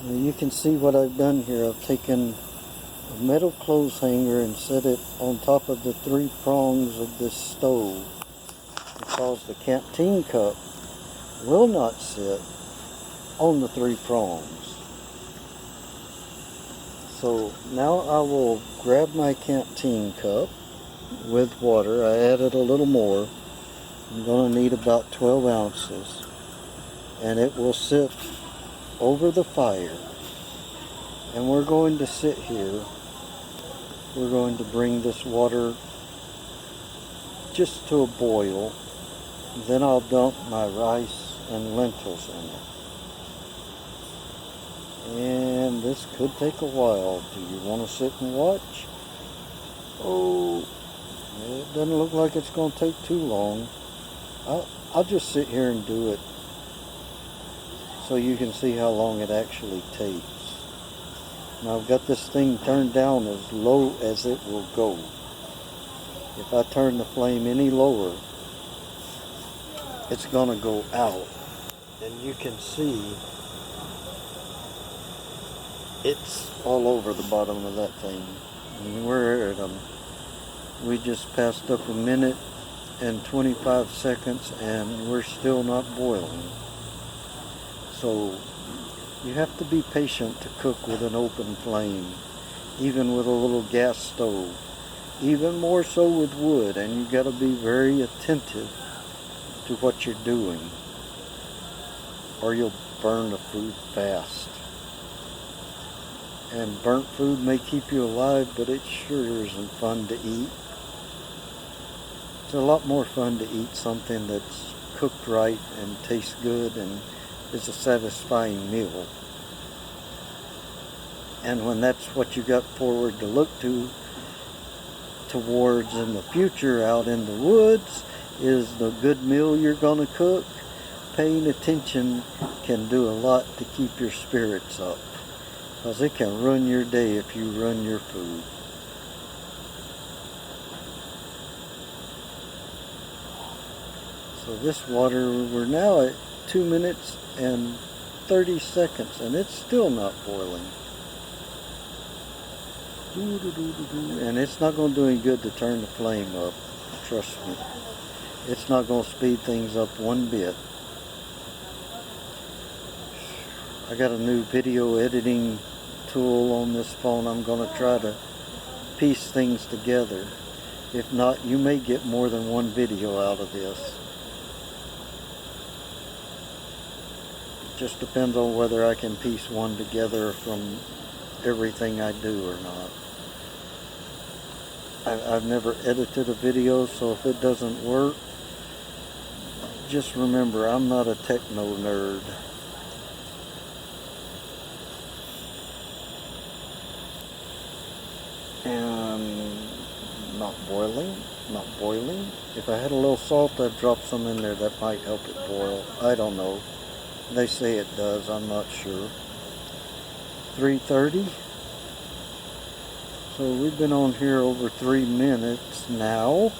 Now you can see what I've done here. I've taken a metal clothes hanger and set it on top of the 3 prongs of this stove, because the canteen cup will not sit on the 3 prongs. So now I will grab my canteen cup with water. I added a little more. I'm going to need about 12 ounces, and it will sit over the fire. And we're going to sit here. We're going to bring this water just to a boil. Then I'll dump my rice and lentils in it. And this could take a while. Do you want to sit and watch? Oh, it doesn't look like it's going to take too long. I'll just sit here and do it so you can see how long it actually takes. Now I've got this thing turned down as low as it will go. If I turn the flame any lower, it's going to go out. And you can see it's all over the bottom of that thing. And we're at we just passed up 1 minute and 25 seconds and we're still not boiling. So you have to be patient to cook with an open flame, even with a little gas stove, even more so with wood, and you got to be very attentive to what you're doing, or you'll burn the food fast. And burnt food may keep you alive, but it sure isn't fun to eat. It's a lot more fun to eat something that's cooked right and tastes good and is a satisfying meal. And when that's what you got forward to look towards in the future out in the woods, is the good meal you're going to cook, paying attention can do a lot to keep your spirits up, because it can ruin your day if you ruin your food. So this water, we're now at 2 minutes and 30 seconds and it's still not boiling. And it's not going to do any good to turn the flame up, trust me. It's not going to speed things up one bit. I got a new video editing tool on this phone. I'm going to try to piece things together. If not, you may get more than one video out of this. It just depends on whether I can piece one together from everything I do or not. I've never edited a video, so if it doesn't work, just remember, I'm not a techno nerd. And not boiling. If I had a little salt, I'd drop some in there. That might help it boil. I don't know. They say it does. I'm not sure. 3:30. So we've been on here over 3 minutes now,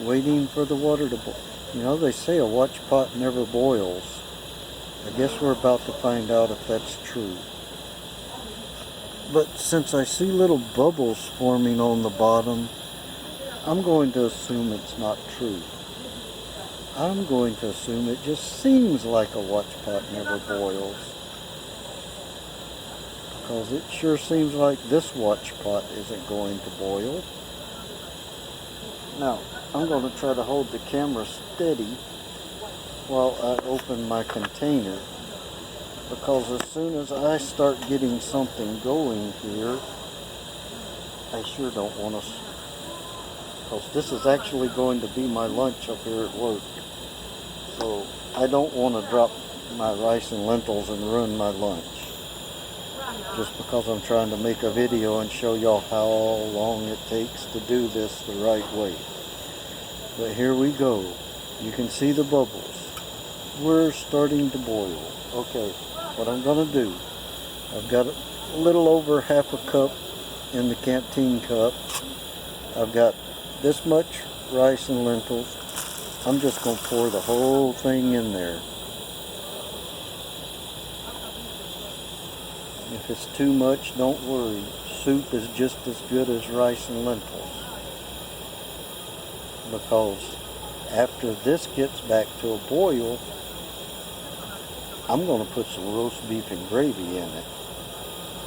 waiting for the water to boil. You know, they say a watch pot never boils. I guess we're about to find out if that's true. But since I see little bubbles forming on the bottom, I'm going to assume it's not true. I'm going to assume it just seems like a watch pot never boils. Because it sure seems like this watch pot isn't going to boil. Now, I'm going to try to hold the camera steady while I open my container, because as soon as I start getting something going here, I sure don't want to, because this is actually going to be my lunch up here at work. So I don't want to drop my rice and lentils and ruin my lunch, just because I'm trying to make a video and show y'all how long it takes to do this the right way. But here we go. You can see the bubbles. We're starting to boil. Okay, what I'm going to do, I've got a little over half a cup in the canteen cup. I've got this much rice and lentils. I'm just going to pour the whole thing in there. If it's too much, don't worry. Soup is just as good as rice and lentils. Because after this gets back to a boil, I'm going to put some roast beef and gravy in it.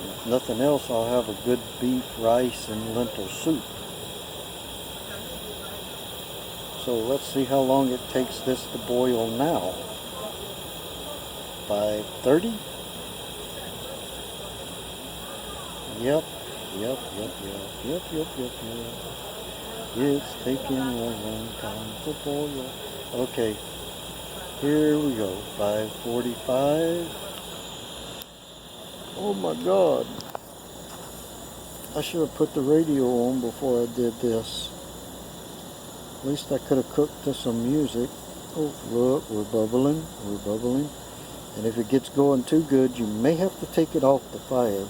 If nothing else, I'll have a good beef, rice, and lentil soup. So let's see how long it takes this to boil now. 5:30? Yep. It's taking a long time to boil. Okay, here we go. 5:45. Oh my God. I should have put the radio on before I did this. At least I could have cooked to some music. Oh, look, we're bubbling. And if it gets going too good, you may have to take it off the fire.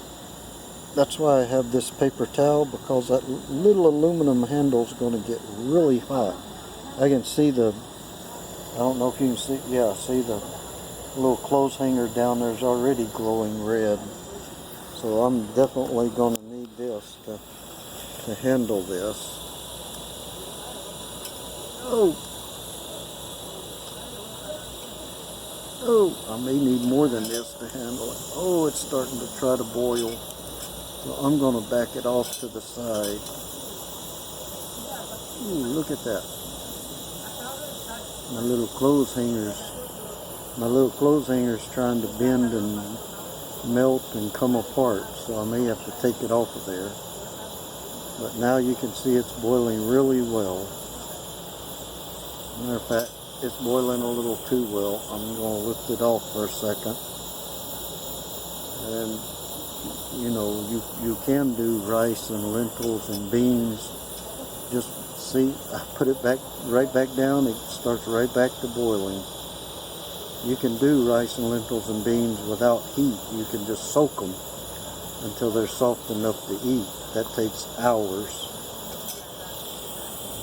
That's why I have this paper towel, because that little aluminum handle is going to get really hot. I can see I don't know if you can see, yeah, see the little clothes hanger down there is already glowing red. So I'm definitely going to need this to handle this. Oh, I may need more than this to handle it. Oh, it's starting to try to boil. So I'm going to back it off to the side. Ooh, look at that. My little clothes hangers trying to bend and melt and come apart. So I may have to take it off of there. But now you can see it's boiling really well. Matter of fact, it's boiling a little too well. I'm going to lift it off for a second. And you know, you can do rice and lentils and beans. Just see, I put it right back down. It starts right back to boiling. You can do rice and lentils and beans without heat. You can just soak them until they're soft enough to eat. That takes hours.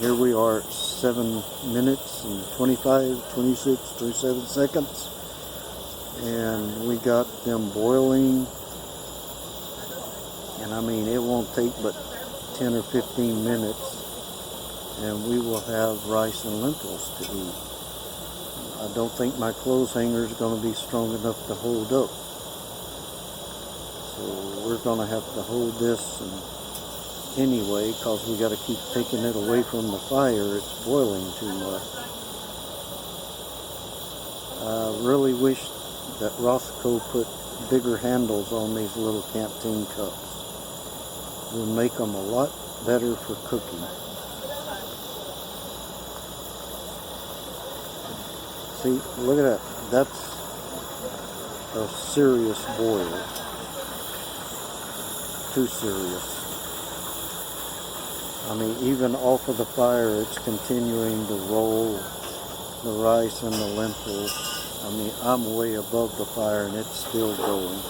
Here we are at 7 minutes and 25, 26, 27 seconds. And we got them boiling. And I mean, it won't take but 10 or 15 minutes, and we will have rice and lentils to eat. I don't think my clothes hanger is going to be strong enough to hold up. So we're going to have to hold this anyway, because we got to keep taking it away from the fire. It's boiling too much. I really wish that Roscoe put bigger handles on these little canteen cups. Will make them a lot better for cooking. See, look at that. That's a serious boil. Too serious. I mean, even off of the fire, it's continuing to roll the rice and the lentils. I mean, I'm way above the fire and it's still going.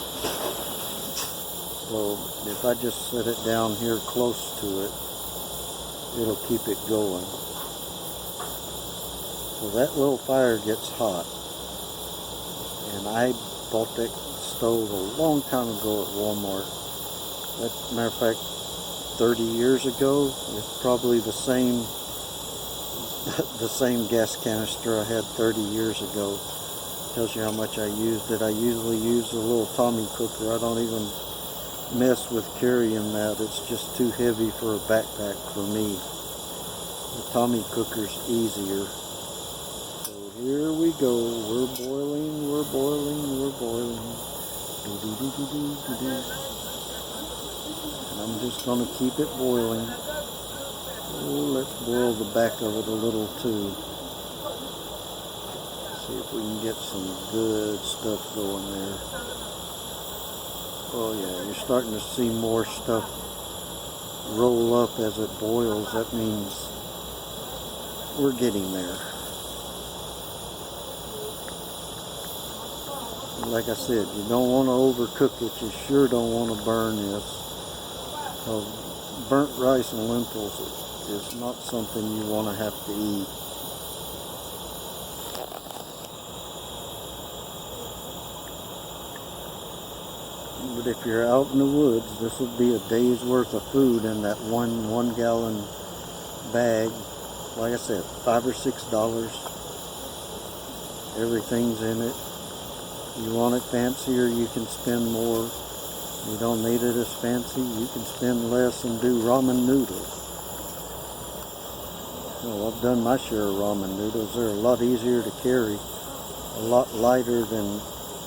So if I just set it down here close to it, it'll keep it going. So that little fire gets hot. And I bought that stove a long time ago at Walmart. As a matter of fact, 30 years ago. It's probably the same gas canister I had 30 years ago. Tells you how much I used it. I usually use a little Tommy cooker. I don't even mess with carrying that. It's just too heavy for a backpack for me. The Tommy cooker's easier. So here we go. We're boiling. And I'm just going to keep it boiling. Oh, let's boil the back of it a little too. See if we can get some good stuff going there. Oh yeah, you're starting to see more stuff roll up as it boils. That means we're getting there. Like I said, you don't want to overcook it. You sure don't want to burn this. Because burnt rice and lentils is not something you want to have to eat. But if you're out in the woods, this would be a day's worth of food in that one gallon bag. Like I said, $5 or $6. Everything's in it. You want it fancier, you can spend more. You don't need it as fancy, you can spend less and do ramen noodles. Well, I've done my share of ramen noodles. They're a lot easier to carry, a lot lighter than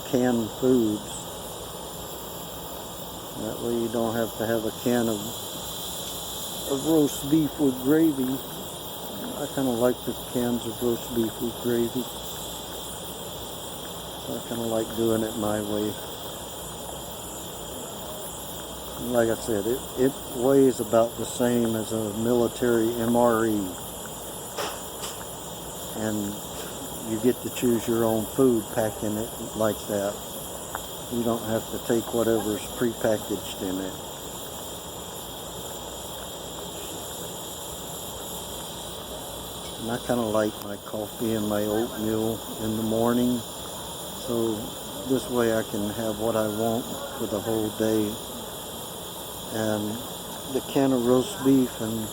canned foods. That way you don't have to have a can of roast beef with gravy. I kind of like the cans of roast beef with gravy. I kind of like doing it my way. Like I said, it weighs about the same as a military MRE. And you get to choose your own food packing it like that. You don't have to take whatever's prepackaged in it. And I kind of like my coffee and my oatmeal in the morning. So this way I can have what I want for the whole day. And the can of roast beef and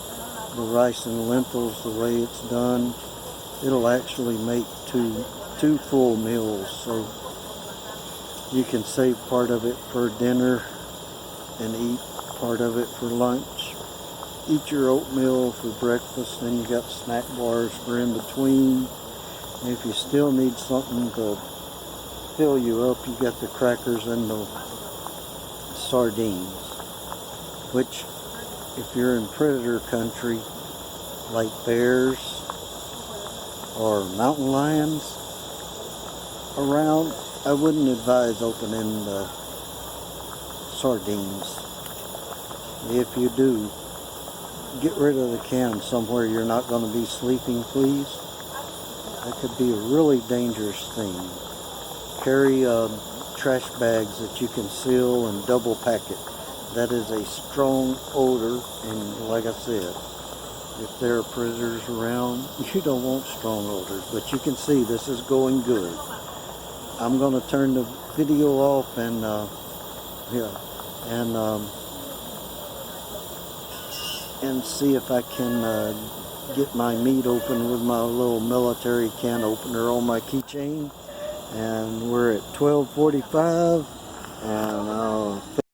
the rice and lentils, the way it's done, it'll actually make two full meals. So you can save part of it for dinner and eat part of it for lunch. Eat your oatmeal for breakfast, then you got snack bars for in between. And if you still need something to fill you up, you got the crackers and the sardines. Which, if you're in predator country, like bears or mountain lions around, I wouldn't advise opening the sardines. If you do, get rid of the can somewhere you're not going to be sleeping, please. That could be a really dangerous thing. Carry trash bags that you can seal and double pack it. That is a strong odor, and like I said, if there are predators around, you don't want strong odors. But you can see this is going good. I'm going to turn the video off and and see if I can get my meat open with my little military can opener on my keychain. And we're at 12:45, and